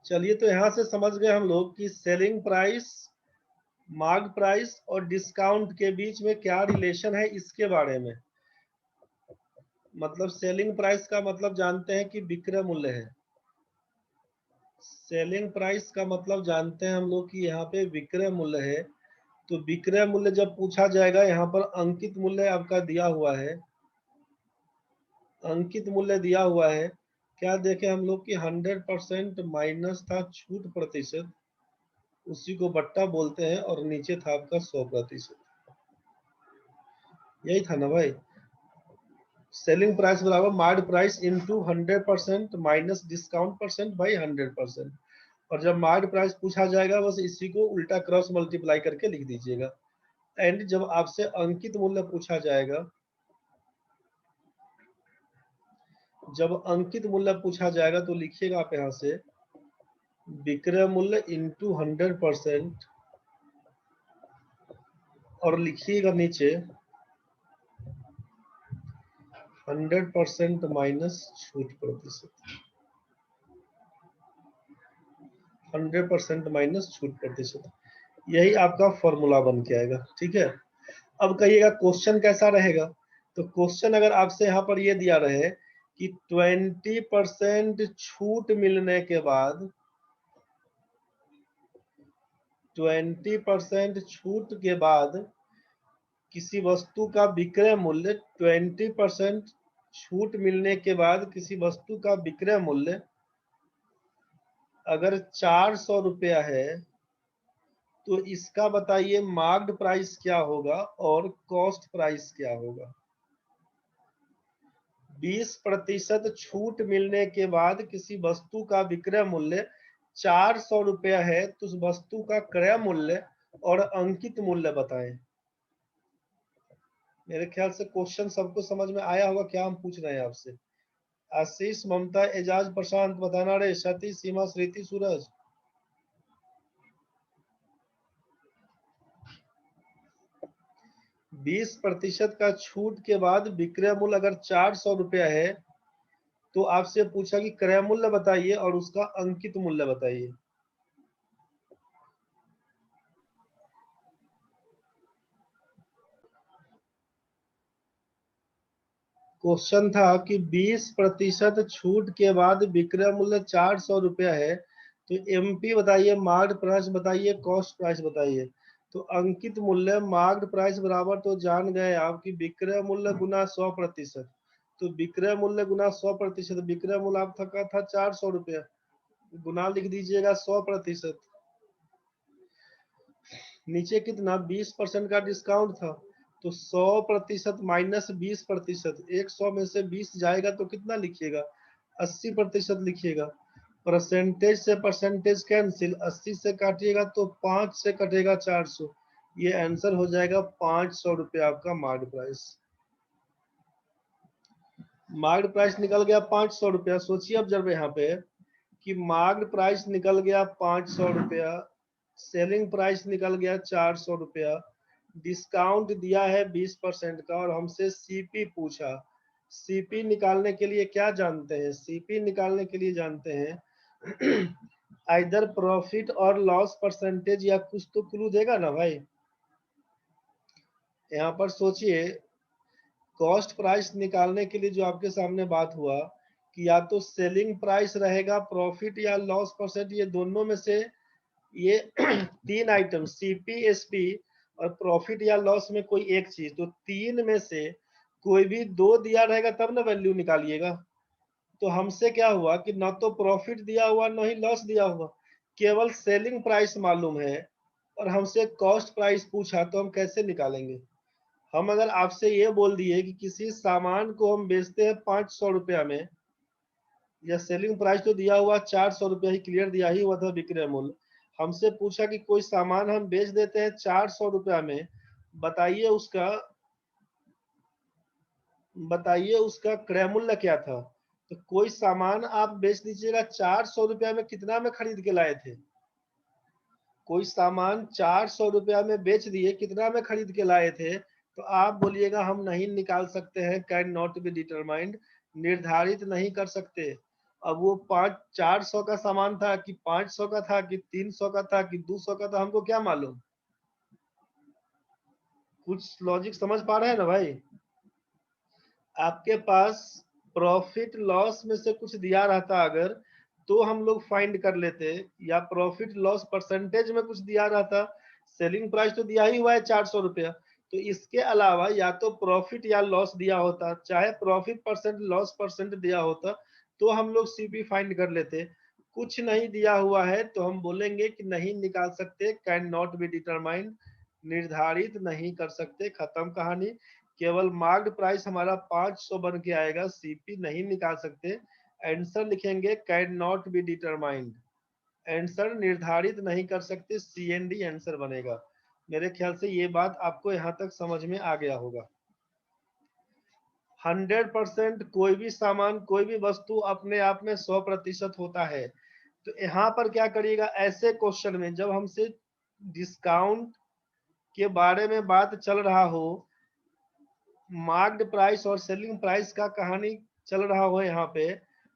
चलिए, तो यहाँ से समझ गए हम लोग कि सेलिंग प्राइस, मार्क प्राइस और डिस्काउंट के बीच में क्या रिलेशन है इसके बारे में। मतलब सेलिंग प्राइस का मतलब जानते हैं कि विक्रय मूल्य है। सेलिंग प्राइस का मतलब जानते हैं हम लोग कि यहाँ पे विक्रय मूल्य है। तो विक्रय मूल्य जब पूछा जाएगा, यहाँ पर अंकित मूल्य आपका दिया हुआ है, अंकित मूल्य दिया हुआ है। क्या देखे हम लोग कि 100% माइनस था छूट प्रतिशत, उसी को बट्टा बोलते हैं, और नीचे था आपका 100%। यही था ना भाई। सेलिंग प्राइस बराबर market price into 100% minus discount percent by 100%। और जब मार्केट प्राइस पूछा जाएगा, बस इसी को उल्टा क्रॉस मल्टीप्लाई करके लिख दीजिएगा। एंड जब आपसे अंकित मूल्य पूछा जाएगा, जब अंकित मूल्य पूछा जाएगा तो लिखिएगा आप यहाँ से विक्रय मूल्य इंटू 100% और लिखिएगा नीचे 100% माइनस छूट प्रतिशत, 100% माइनस छूट प्रतिशत। यही आपका फॉर्मूला बन के आएगा। ठीक है, अब कहिएगा क्वेश्चन कैसा रहेगा। तो क्वेश्चन अगर आपसे यहाँ पर ये दिया रहे कि 20% छूट मिलने के बाद, 20% छूट के बाद किसी वस्तु का विक्रय मूल्य, 20% छूट मिलने के बाद किसी वस्तु का विक्रय मूल्य अगर 400 रुपया है, तो इसका बताइए मार्क्ड प्राइस क्या होगा और कॉस्ट प्राइस क्या होगा। 20% छूट मिलने के बाद किसी वस्तु का विक्रय मूल्य 400 रुपया है, तो उस वस्तु का क्रय मूल्य और अंकित मूल्य बताएं। मेरे ख्याल से क्वेश्चन सबको समझ में आया होगा क्या हम पूछ रहे हैं आपसे। आशीष, ममता, एजाज, प्रशांत, बताना रे। सती, सीमा, श्रीति, सूरज। बीस प्रतिशत का छूट के बाद विक्रय मूल्य अगर 400 रुपया है, तो आपसे पूछा कि क्रय मूल्य बताइए और उसका अंकित मूल्य बताइए। क्वेश्चन था कि 20% छूट के बाद विक्रय मूल्य 400 रुपया है, तो एमपी बताइए, मार्क्ड प्राइस बताइए, कॉस्ट प्राइस बताइए। तो अंकित मूल्य मार्क्ड प्राइस बराबर, तो जान गए आप कि विक्रय मूल्य गुना 100%। तो विक्रय मूल्य गुना 100%, विक्रय मूल्य आपका था 400 रुपया, गुना लिख दीजिएगा 100%। नीचे कितना 20% का डिस्काउंट था, तो 100% माइनस 20%, 100 में से 20 जाएगा तो कितना लिखिएगा, 80% लिखिएगा। परसेंटेज से परसेंटेज कैंसिल, 80 से काटिएगा तो 5 से कटेगा 400। ये आंसर हो जाएगा 500 रुपया आपका मार्केट प्राइस। मार्केट प्राइस निकल गया 500 रुपया। सोचिए अब जब यहाँ पे कि मार्केट प्राइस निकल गया 500 रुपया, सेलिंग प्राइस निकल गया 400 रुपया, डिस्काउंट दिया है 20% का, और हमसे सीपी पूछा। सीपी निकालने के लिए क्या जानते हैं, सीपी निकालने के लिए जानते हैं आइदर प्रॉफिट और लॉस परसेंटेज, या कुछ तो क्लू देगा ना भाई। यहाँ पर सोचिए, कॉस्ट प्राइस निकालने के लिए जो आपके सामने बात हुआ कि या तो सेलिंग प्राइस रहेगा, प्रॉफिट या लॉस परसेंट, ये दोनों में से ये तीन आइटम सीपी, एसपी और प्रॉफिट या लॉस में कोई एक चीज, तो तीन में से कोई भी दो दिया रहेगा तब ना वैल्यू निकालिएगा। तो हमसे क्या हुआ कि ना तो प्रॉफिट दिया हुआ ना ही लॉस दिया हुआ, केवल सेलिंग प्राइस मालूम है, और हमसे कॉस्ट प्राइस पूछा, तो हम कैसे निकालेंगे। हम अगर आपसे ये बोल दिए कि किसी सामान को हम बेचते हैं 500 रुपया में, या सेलिंग प्राइस तो दिया हुआ 400 रुपया ही क्लियर दिया ही हुआ था विक्रय मूल्य, हमसे पूछा कि कोई सामान हम बेच देते हैं 400 रुपया में, बताइए उसका, बताइए उसका क्रय मूल्य क्या था। तो कोई सामान आप बेच दीजिएगा 400 रुपया में, कितना में खरीद के लाए थे, कोई सामान 400 रुपया में बेच दिए, कितना में खरीद के लाए थे, तो आप बोलिएगा हम नहीं निकाल सकते हैं, कैन नॉट बी डिटरमाइंड, निर्धारित नहीं कर सकते। अब वो 400 का सामान था कि 500 का था कि 300 का था कि 200 का था, हमको क्या मालूम? कुछ लॉजिक समझ पा रहे हैं ना भाई? आपके पास प्रॉफिट लॉस में से कुछ दिया रहता अगर, तो हम लोग फाइंड कर लेते, या प्रॉफिट लॉस परसेंटेज में कुछ दिया रहता। सेलिंग प्राइस तो दिया ही हुआ है 400 रुपया, तो इसके अलावा या तो प्रॉफिट या लॉस दिया होता, चाहे प्रॉफिट परसेंट लॉस परसेंट दिया होता, तो हम लोग सीपी फाइंड कर लेते। कुछ नहीं दिया हुआ है तो हम बोलेंगे कि नहीं निकाल सकते, कैन नॉट बी डिटरमाइंड, निर्धारित नहीं कर सकते, खत्म कहानी। केवल मार्क्ड प्राइस हमारा 500 बन के आएगा, सीपी नहीं निकाल सकते। आंसर लिखेंगे can not be determined, answer निर्धारित नहीं कर सकते, सीएनडी आंसर बनेगा। मेरे ख्याल से ये बात आपको यहाँ तक समझ में आ गया होगा। 100% कोई भी सामान कोई भी वस्तु अपने आप में 100% होता है। तो यहाँ पर क्या करिएगा, ऐसे क्वेश्चन में जब हमसे डिस्काउंट के बारे में बात चल रहा हो, मार्क्ड प्राइस और सेलिंग प्राइस का कहानी चल रहा हो यहाँ पे,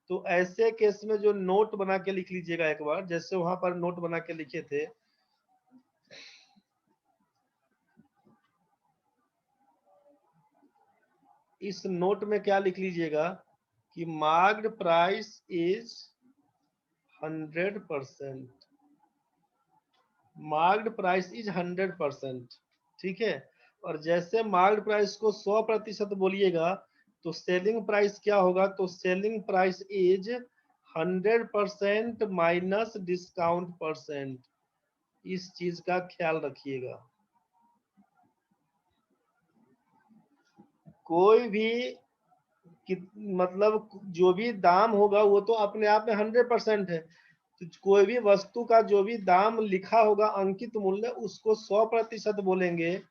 तो ऐसे केस में जो नोट बना के लिख लीजिएगा एक बार, जैसे वहां पर नोट बना के लिखे थे। इस नोट में क्या लिख लीजिएगा कि marked price is 100%, marked price is 100%, ठीक है। और जैसे मार्क्ड प्राइस को 100% बोलिएगा, तो सेलिंग प्राइस क्या होगा, तो selling price is 100% minus discount percent. इस चीज का ख्याल रखिएगा। कोई भी मतलब जो भी दाम होगा वो तो अपने आप में 100% है। तो कोई भी वस्तु का जो भी दाम लिखा होगा अंकित मूल्य, उसको 100% बोलेंगे।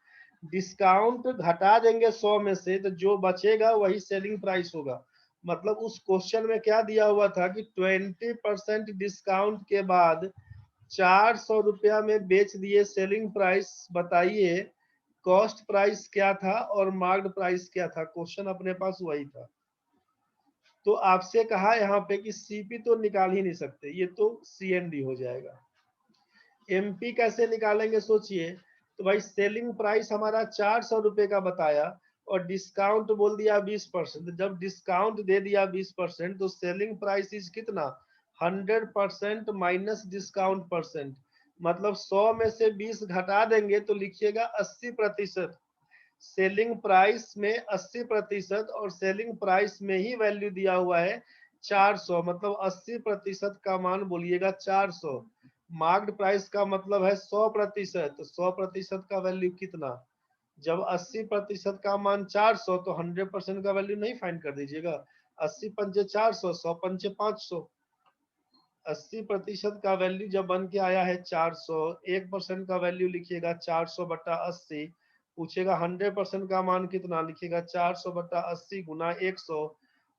डिस्काउंट घटा देंगे 100 में से, तो जो बचेगा वही सेलिंग प्राइस होगा। मतलब उस क्वेश्चन में क्या दिया हुआ था कि 20% डिस्काउंट के बाद 400 रुपया में बेच दिए, सेलिंग प्राइस बताइए, कॉस्ट प्राइस क्या था और मार्क्ड प्राइस क्या था। क्वेश्चन अपने पास वही था। तो आपसे कहा यहाँ पे कि सीपी तो निकाल ही नहीं सकते, ये तो सीएनडी हो जाएगा। एमपी कैसे निकालेंगे सोचिए। तो भाई सेलिंग प्राइस हमारा 400 रुपए का बताया और डिस्काउंट बोल दिया 20%। जब डिस्काउंट दे दिया 20%, तो सेलिंग प्राइस इज कितना, 100% माइनस डिस्काउंट परसेंट। मतलब 100 में से 20 घटा देंगे तो लिखिएगा 80%। सेलिंग प्राइस में 80% और सेलिंग प्राइस में ही वैल्यू दिया हुआ है 400, मतलब 80% का मान बोलिएगा 400। मार्क्ड प्राइस का मतलब है 100%, तो 100% का वैल्यू कितना। जब 80% का मान 400, तो 100% का वैल्यू नहीं फाइंड कर दीजिएगा। 80 पंचे 400, 100 पंचे 500। 80% का वैल्यू जब बन के आया है 400, 1% का वैल्यू लिखिएगा 400/80। पूछेगा 100% का मान कितना, लिखिएगा 400/80 गुना 100।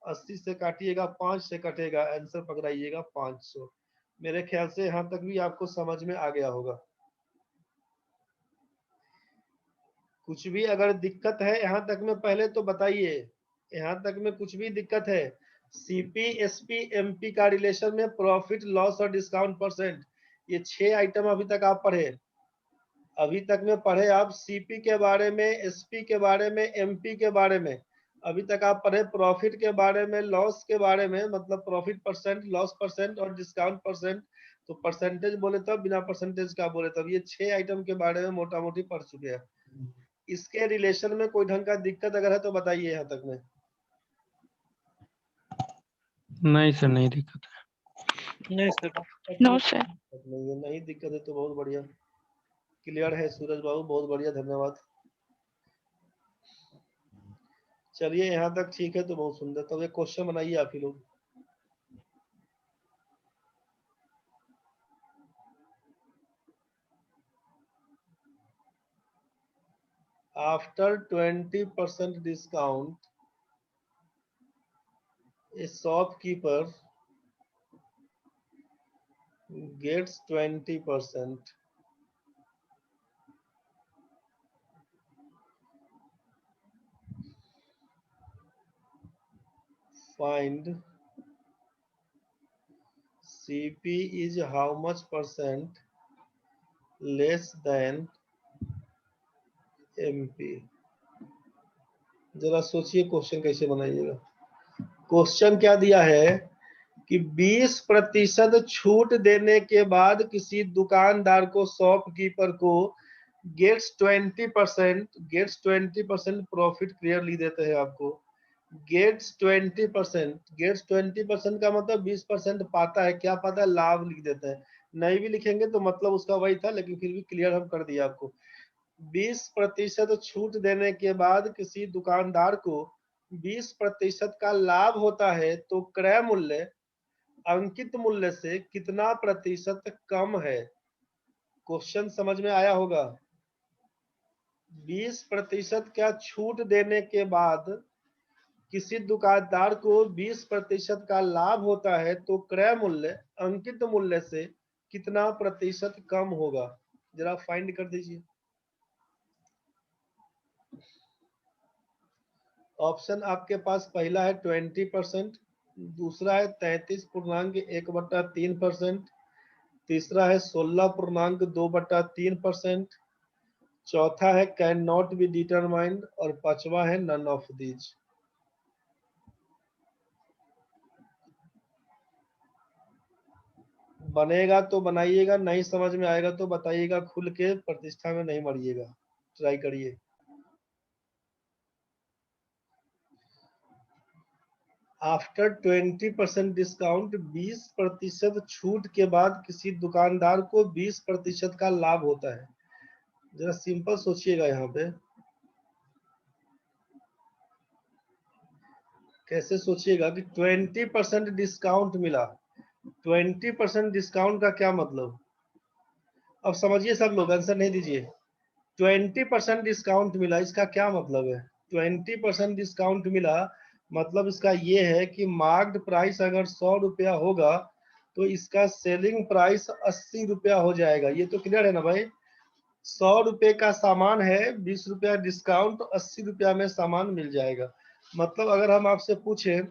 80 से काटिएगा, 5 से कटेगा, आंसर पकड़ाइएगा 500। मेरे ख्याल से यहाँ तक भी आपको समझ में आ गया होगा। कुछ भी अगर दिक्कत है यहाँ तक में पहले तो बताइए। यहाँ तक में कुछ भी दिक्कत है। सीपी एसपी एमपी का रिलेशन में प्रॉफिट लॉस और डिस्काउंट परसेंट, ये 6 आइटम अभी तक आप पढ़े। अभी तक में पढ़े आप सीपी के बारे में, एसपी के बारे में, एमपी के बारे में। अभी तक आप पढ़े प्रॉफिट के बारे में, लॉस के बारे में, मतलब प्रॉफिट परसेंट, लॉस परसेंट और डिस्काउंट परसेंट। तो परसेंटेज बोले तब, बिना परसेंटेज का बोले तब, ये 6 आइटम के बारे में मोटा मोटी पढ़ चुके हैं। इसके रिलेशन में कोई ढंग का दिक्कत अगर है तो बताइए यहाँ तक में। नहीं सर, नहीं दिक्कत है। नहीं सर। No sir. नहीं है, नहीं दिक्कत है तो बहुत बढ़िया, क्लियर है सूरज बाबू, बहुत बढ़िया, धन्यवाद। चलिए यहाँ तक ठीक है तो बहुत सुंदर। तो एक क्वेश्चन बनाइए आप ही लोग। After 20% discount, a shopkeeper gets 20%. Find CP is how much % less than MP? जरा सोचिए क्वेश्चन कैसे बनाइएगा। क्वेश्चन क्या दिया है कि 20% छूट देने के बाद किसी दुकानदार को शॉपकीपर को गेट्स 20% प्रॉफिट क्लियरली देते हैं आपको। गेट्स 20% का मतलब 20% पाता है, क्या पाता है, लाभ लिख देते हैं। नहीं भी लिखेंगे तो मतलब उसका वही था, लेकिन फिर भी क्लियर हम कर दिया आपको। 20% छूट देने के बाद किसी दुकानदार को 20% का लाभ होता है तो क्रय मूल्य अंकित मूल्य से कितना प्रतिशत कम है। क्वेश्चन समझ में आया होगा। 20% क्या छूट देने के बाद किसी दुकानदार को 20% का लाभ होता है तो क्रय मूल्य अंकित मूल्य से कितना प्रतिशत कम होगा, जरा फाइंड कर दीजिए। ऑप्शन आपके पास पहला है 20%, दूसरा है 33.1/3%, तीसरा है 16.2/3%, चौथा है कैन नॉट बी डिटरमाइंड और पांचवा है नन ऑफ दीज। बनेगा तो बनाइएगा, नहीं समझ में आएगा तो बताइएगा खुल के, प्रतिष्ठा में नहीं मरिएगा, ट्राई करिए। आफ्टर 20% डिस्काउंट, 20% छूट के बाद किसी दुकानदार को 20% का लाभ होता है। जरा सिंपल सोचिएगा यहाँ पे, कैसे सोचिएगा कि 20% डिस्काउंट मिला। 20% डिस्काउंट का क्या मतलब, अब समझिए सब लोग, आंसर नहीं दीजिए। 20% डिस्काउंट मिला, इसका क्या मतलब है? 20% डिस्काउंट मिला मतलब इसका ये है कि मार्क्ड प्राइस अगर 100 रुपया होगा तो इसका सेलिंग प्राइस 80 रुपया हो जाएगा। ये तो क्लियर है ना भाई। 100 रुपये का सामान है, 20 रुपया डिस्काउंट, 80 रुपया में सामान मिल जाएगा। मतलब अगर हम आपसे पूछे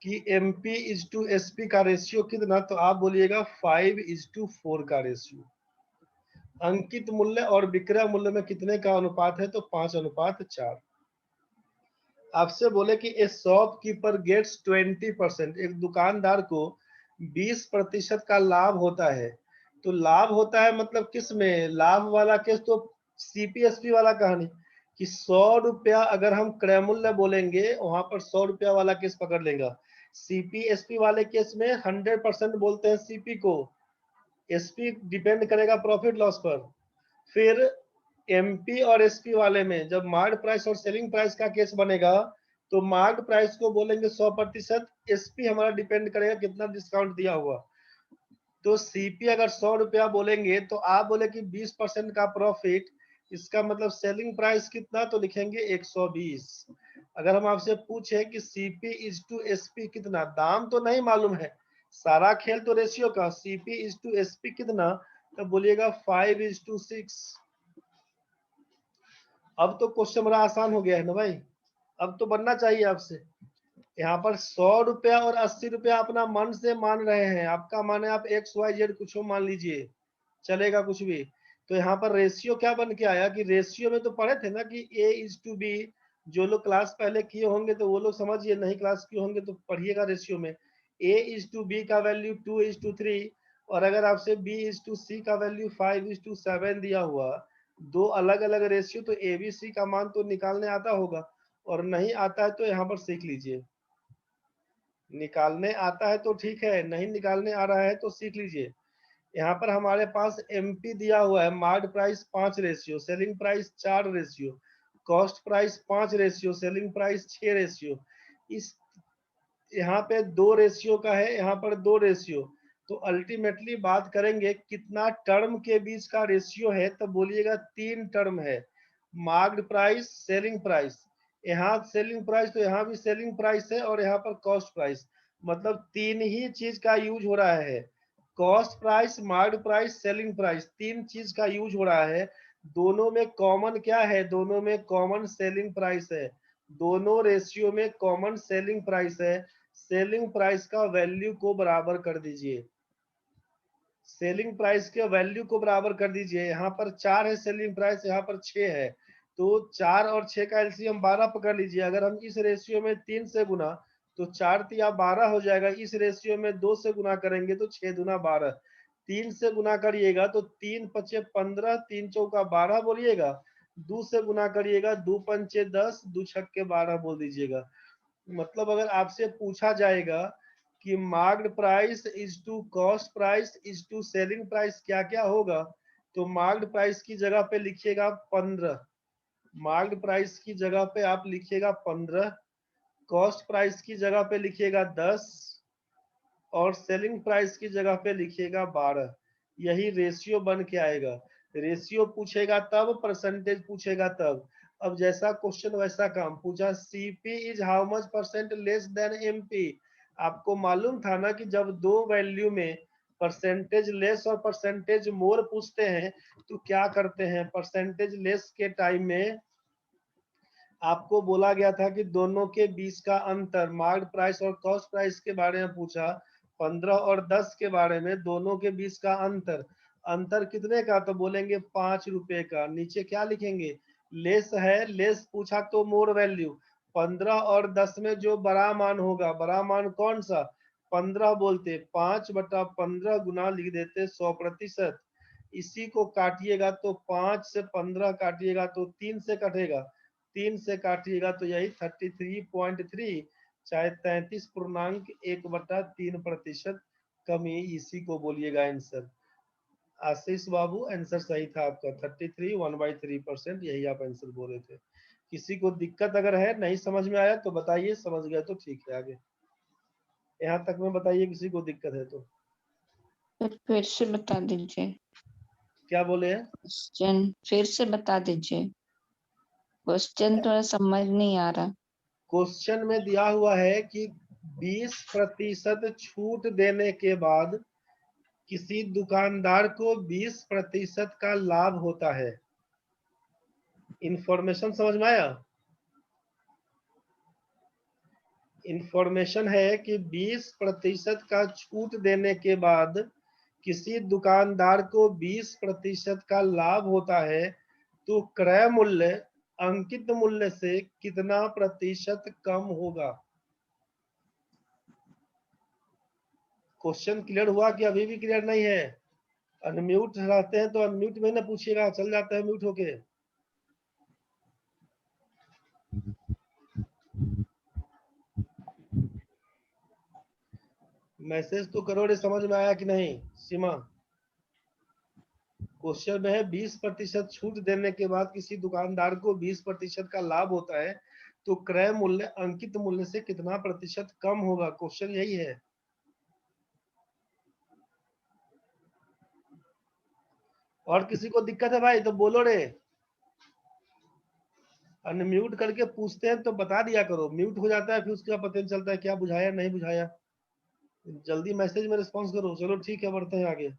कि MP इज टू SP का रेशियो कितना, तो आप बोलिएगा 5:4 का रेशियो। अंकित मूल्य और विक्रय मूल्य में कितने का अनुपात है, तो 5:4। आपसे बोले कि ए शॉपकीपर गेट्स 20%, एक दुकानदार को 20% का लाभ होता है। तो लाभ होता है मतलब किस में, लाभ वाला केस तो CPSP वाला कहानी कि 100 रुपया अगर हम क्रय मूल्य बोलेंगे वहां पर 100 रुपया वाला केस पकड़ लेगा। CPSP वाले केस में 100% बोलते हैं CP को, SP डिपेंड करेगा प्रॉफिट लॉस पर। फिर MP और SP वाले में जब मार्क्ड प्राइस और सेलिंग प्राइस का केस बनेगा तो मार्क्ड प्राइस को बोलेंगे 100%, SP हमारा डिपेंड करेगा कितना डिस्काउंट दिया हुआ। तो CP अगर 100 रुपया बोलेंगे तो आप बोले कि 20% का प्रॉफिट, इसका मतलब सेलिंग प्राइस कितना, तो लिखेंगे 120। अगर हम आपसे पूछे कि CP इज टू SP कितना, दाम तो नहीं मालूम है, सारा खेल तो रेशियो का, CP इज टू SP कितना, तो बोलिएगा 5:6। अब तो क्वेश्चन बड़ा आसान हो गया है ना भाई, अब तो बनना चाहिए आपसे। यहाँ पर 100 रुपया और 80 रुपया अपना मन से मान रहे हैं, आपका मन है आप XYZ कुछ मान लीजिए, चलेगा कुछ भी। तो यहाँ पर रेशियो क्या बन के आया कि रेशियो में तो पढ़े थे ना कि A:B। जो लोग क्लास पहले किए होंगे तो वो लोग समझिए, नहीं क्लास किए होंगे तो पढ़िएगा रेशियो में। A:B का वैल्यू 2:3, और अगर आपसे B:C का वैल्यू 5:7 दिया हुआ, दो अलग अलग रेशियो, तो ABC का मान तो निकालने आता होगा, और नहीं आता है तो यहाँ पर सीख लीजिए। निकालने आता है तो ठीक है, नहीं निकालने आ रहा है तो सीख लीजिए। यहाँ पर हमारे पास MP दिया हुआ है, marked price 5 ratio, selling price 4 ratio, cost price 5 ratio, selling price 6 ratio. इस यहाँ पे 2 रेशियो का है, यहाँ पर 2 रेशियो, तो अल्टीमेटली बात करेंगे कितना टर्म के बीच का रेशियो है, तो बोलिएगा 3 टर्म है। मार्क्ड प्राइस, सेलिंग प्राइस, यहाँ सेलिंग प्राइस तो यहाँ भी सेलिंग प्राइस है, और यहाँ पर कॉस्ट प्राइस, मतलब 3 ही चीज का यूज हो रहा है। Cost price, marked price, selling price, 3 चीज का यूज हो रहा है। दोनों में कॉमन क्या है, दोनों में कॉमन सेलिंग प्राइस है, दोनों रेशियो में कॉमन सेलिंग प्राइस है। सेलिंग प्राइस का वैल्यू को बराबर कर दीजिए। सेलिंग प्राइस के वैल्यू को बराबर कर दीजिए। यहाँ पर 4 है सेलिंग प्राइस, यहाँ पर 6 है, तो 4 और 6 का एलसीएम 12 पकड़ लीजिए। अगर हम इस रेशियो में 3 से गुना तो 4 तिया 12 हो जाएगा। इस रेशियो में 2 से गुना करेंगे तो 6 दूना 12। 3 से गुना करिएगा तो 3 पचे 15, 3 चौका 12 बोलिएगा। 2 से गुना करिएगा, 2 पंचे 10, 2 छक्के 12 बोल दीजिएगा। मतलब अगर आपसे पूछा जाएगा कि marked price is to cost price is to selling price क्या क्या होगा, तो मार्क्ड प्राइस की जगह पे लिखिएगा 15, मार्क्ड प्राइस की जगह पे आप लिखिएगा 15, कॉस्ट प्राइस की जगह पे लिखिएगा 10 और सेलिंग प्राइस की जगह पे लिखिएगा 12। यही रेशियो बन के आएगा। रेशियो पूछेगा तब, परसेंटेज पूछेगा तब। अब जैसा क्वेश्चन वैसा काम। पूछा CP is how much percent less than MP. आपको मालूम था ना कि जब दो वैल्यू में परसेंटेज लेस और परसेंटेज मोर पूछते हैं तो क्या करते हैं। परसेंटेज लेस के टाइम में आपको बोला गया था कि दोनों के बीच का अंतर, मार्क्ड प्राइस और कॉस्ट प्राइस के बारे में पूछा, 15 और 10 के बारे में, दोनों के बीच का अंतर। अंतर कितने का, तो बोलेंगे 5 रुपए का। नीचे क्या लिखेंगे, लेस है, लेस पूछा तो मोर वैल्यू। 15 और 10 में जो बड़ा मान होगा, बड़ा मान कौन सा, 15 बोलते, 5/15 गुना लिख देते 100%। इसी को काटिएगा तो 5 से 15 काटिएगा तो 3 से कटेगा, 3 से काटिएगा तो यही 33.3, चाहे 33.1/3% कमी। इसी को बोलिएगा आंसर। आशीष बाबू आंसर सही था आपका, 33 1/3%, यही आप आंसर बोल रहे थे। किसी को दिक्कत अगर है, नहीं समझ में आया तो बताइए, समझ गया तो ठीक है आगे। यहाँ तक में बताइए किसी को दिक्कत है तो। फिर से बता दीजिए। क्या बोले हैं, क्वेश्चन फिर से बता दीजिए, क्वेश्चन थोड़ा समझ नहीं आ रहा। क्वेश्चन में दिया हुआ है कि 20% छूट देने के बाद किसी दुकानदार को 20% का लाभ होता है। इंफॉर्मेशन समझ में आया। इंफॉर्मेशन है कि 20% का छूट देने के बाद किसी दुकानदार को 20% का लाभ होता है, तो क्रय मूल्य अंकित मूल्य से कितना प्रतिशत कम होगा। क्वेश्चन क्लियर हुआ कि अभी भी क्लियर नहीं है। अनम्यूट रहते हैं तो अनम्यूट में ना पूछिएगा, चल जाता है म्यूट होके। मैसेज तो करो रे, समझ में आया कि नहीं सीमा। क्वेश्चन में है 20% छूट देने के बाद किसी दुकानदार को 20% का लाभ होता है, तो क्रय मूल्य अंकित मूल्य से कितना प्रतिशत कम होगा। क्वेश्चन यही है। और किसी को दिक्कत है भाई तो बोलो रे। अनम्यूट करके पूछते हैं तो बता दिया करो, म्यूट हो जाता है फिर उसके बाद पता नहीं चलता है क्या बुझाया नहीं बुझाया। जल्दी मैसेज में रिस्पॉन्स करो। चलो ठीक है, बढ़ते हैं आगे।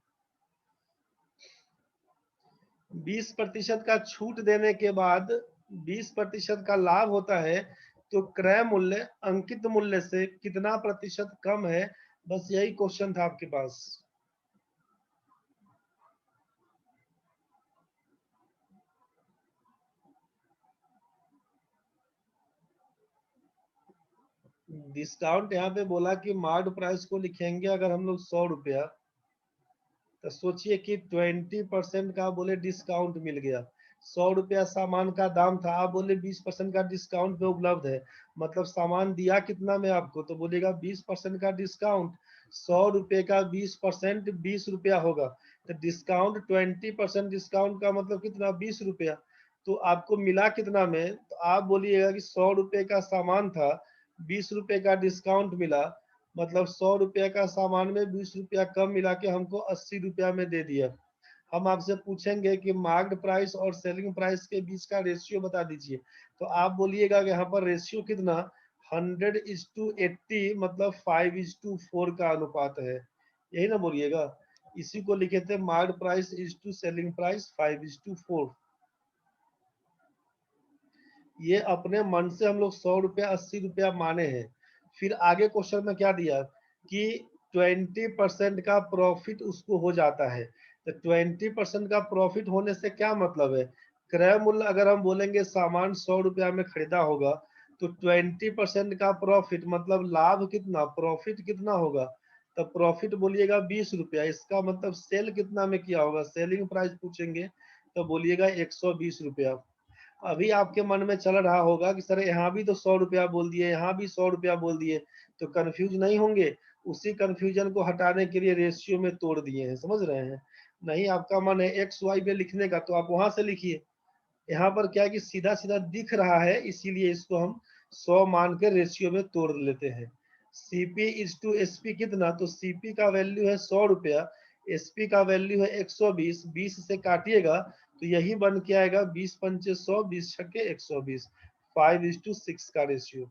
20% का छूट देने के बाद 20% का लाभ होता है, तो क्रय मूल्य अंकित मूल्य से कितना प्रतिशत कम है। बस यही क्वेश्चन था आपके पास। डिस्काउंट यहाँ पे बोला कि मार्ड प्राइस को लिखेंगे अगर हम लोग 100 रुपया, तो सोचिए कि 20% का बोले डिस्काउंट मिल गया। 100 रुपया सामान का दाम था, आप बोले 20% का डिस्काउंट पे उपलब्ध है। मतलब सामान दिया कितना में आपको, तो बोलेगा 20% का डिस्काउंट। 100 रुपये का 20% 20 रुपया होगा, तो डिस्काउंट 20% डिस्काउंट का मतलब कितना, 20 रुपया। तो आपको मिला कितना में, तो आप बोलिएगा कि 100 रुपये का सामान था, 20 रुपये का डिस्काउंट मिला, मतलब 100 रुपया का सामान में 20 रुपया कम मिला के हमको 80 रुपया में दे दिया। हम आपसे पूछेंगे कि मार्क्ड प्राइस और सेलिंग प्राइस के बीच का रेशियो बता दीजिए, तो आप बोलिएगा कि यहाँ पर रेशियो कितना, 100:80, मतलब 5:4 का अनुपात है। यही ना बोलिएगा। इसी को लिखे थे marked price is to selling price 5:4। ये अपने मन से हम लोग 100 रुपया 80 रुपया माने हैं। फिर आगे क्वेश्चन में क्या दिया कि 20% का प्रॉफिट उसको हो जाता है। तो 20% का प्रॉफिट होने से क्या मतलब है, क्रय मूल्य अगर हम बोलेंगे सामान 100 रुपया में खरीदा होगा तो 20% का प्रॉफिट मतलब लाभ कितना, प्रॉफिट कितना होगा, तो प्रॉफिट बोलिएगा 20 रुपया। इसका मतलब सेल कितना में किया होगा, सेलिंग प्राइस पूछेंगे तो बोलिएगा 120 रुपया। अभी आपके मन में चल रहा होगा कि सर यहाँ भी तो 100 रुपया बोल दिए, यहाँ भी 100 रुपया बोल दिए, तो कंफ्यूज नहीं होंगे। उसी कंफ्यूजन को हटाने के लिए रेशियो में तोड़ दिए हैं, समझ रहे हैं। नहीं आपका मन है एक्स वाई में लिखने का तो आप वहां से लिखिए। यहाँ पर क्या है कि सीधा सीधा दिख रहा है, इसीलिए इसको हम 100 मान के रेशियो में तोड़ लेते हैं। सीपी इज टू एसपी कितना, तो सीपी का वैल्यू है 100 रुपया, एसपी का वैल्यू है 120, 20 से काटिएगा तो यही बन के आएगा 20 पंचे 100, 20 छक्के 120, 5:6 का रेशियो।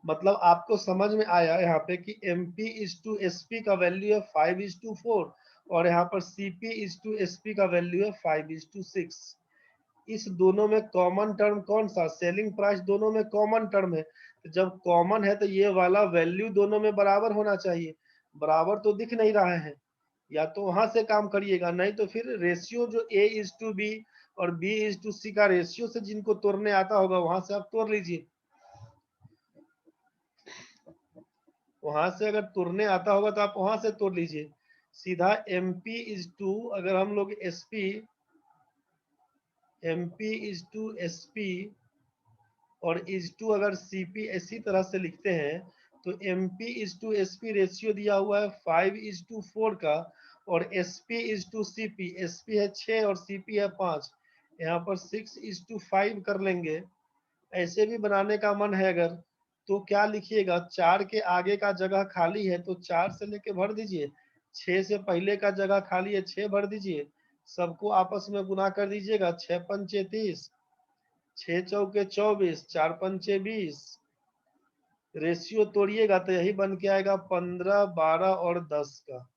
मतलब आपको समझ में आया यहाँ पे कि MP इज टू एसपी का वैल्यू है 5:4 और यहाँ पर CP इज टू एसपी का वैल्यू है 5:6। इस दोनों में कॉमन टर्म कौन सा, सेलिंग प्राइस दोनों में कॉमन टर्म है। तो जब कॉमन है तो ये वाला वैल्यू दोनों में बराबर होना चाहिए, बराबर तो दिख नहीं रहा है। या तो वहां से काम करिएगा, नहीं तो फिर रेशियो जो A:B और B:C का रेशियो से जिनको तोड़ने आता होगा वहां से आप तोड़ लीजिए। वहां से अगर तोड़ने आता होगा तो आप वहां से तोड़ लीजिए सीधा। MP इज टू, अगर हम लोग MP इज टू SP और इज टू अगर CP इसी तरह से लिखते हैं तो MP is to SP ratio दिया हुआ है 5:4 का और SP is to CP, SP है 6 और CP है 5, यहाँ पर 6:5 कर लेंगे। ऐसे भी बनाने का मन है अगर तो क्या लिखिएगा, 4 के आगे का जगह खाली है तो 4 से लेके भर दीजिए, 6 से पहले का जगह खाली है 6 भर दीजिए, सबको आपस में गुना कर दीजिएगा, 6 पंचे 30, 6 चौके 24, 4 पंचे 20, रेशियो तोड़िएगा तो यही बन के आएगा 15, 12 और 10 का।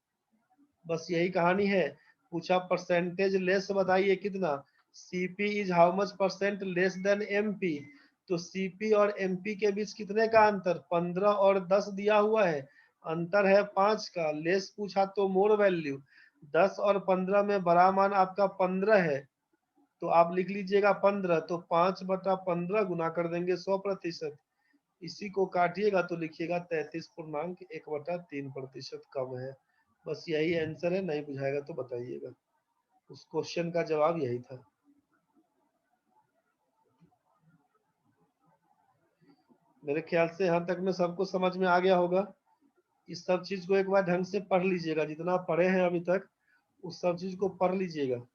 बस यही कहानी है। पूछा परसेंटेज लेस बताइए कितना, CP is how much percent less than MP, तो CP और MP के बीच कितने का अंतर, 15 और 10 दिया हुआ है, अंतर है 5 का। लेस पूछा तो मोर वैल्यू, 10 और 15 में बड़ा मान आपका 15 है तो आप लिख लीजिएगा 15, तो 5/15 गुना कर देंगे 100%। इसी को काटिएगा तो लिखिएगा 33.1/3% कम है। बस यही आंसर है, नहीं बुझाएगा तो बताइएगा। उस क्वेश्चन का जवाब यही था। मेरे ख्याल से यहाँ तक में सबको समझ में आ गया होगा। इस सब चीज को एक बार ढंग से पढ़ लीजिएगा, जितना पढ़े हैं अभी तक उस सब चीज को पढ़ लीजिएगा।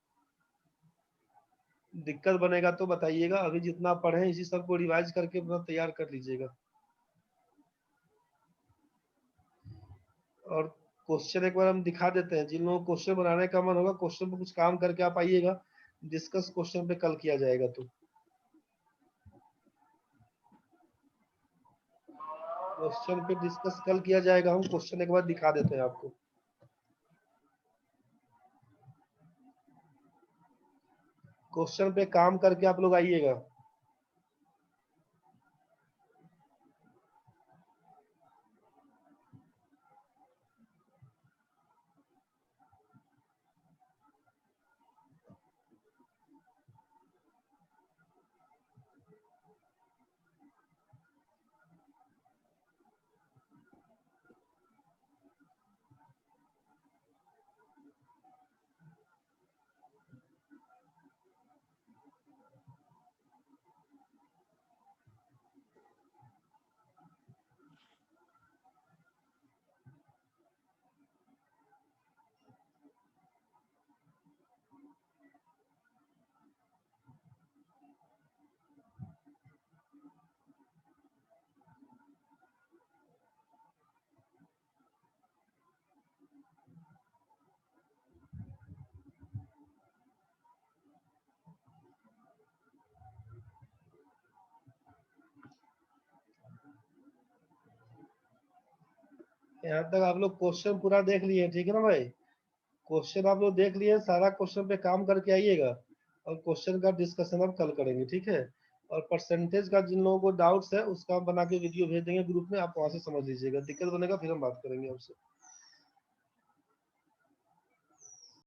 दिक्कत बनेगा तो बताइएगा, अभी जितना पढ़े इसी सब को रिवाइज करके अपना तैयार कर लीजिएगा। और क्वेश्चन एक बार हम दिखा देते हैं, जिन लोगों को क्वेश्चन बनाने का मन होगा क्वेश्चन पे कुछ काम करके आप आइएगा, डिस्कस क्वेश्चन पे कल किया जाएगा। तो क्वेश्चन पे डिस्कस कल किया जाएगा, हम क्वेश्चन एक बार दिखा देते हैं आपको। क्वेश्चन पे काम करके आप लोग आइएगा। यहाँ तक आप लोग क्वेश्चन पूरा देख लिए, ठीक है ना भाई। क्वेश्चन आप लोग देख लिए, सारा क्वेश्चन पे काम करके आइएगा और क्वेश्चन का डिस्कशन अब कल करेंगे, ठीक है। और परसेंटेज का जिन लोगों को डाउट्स है उसका हम बना के वीडियो भेज देंगे ग्रुप में, आप वहां से समझ लीजिएगा। दिक्कत बनेगा फिर हम बात करेंगे आपसे।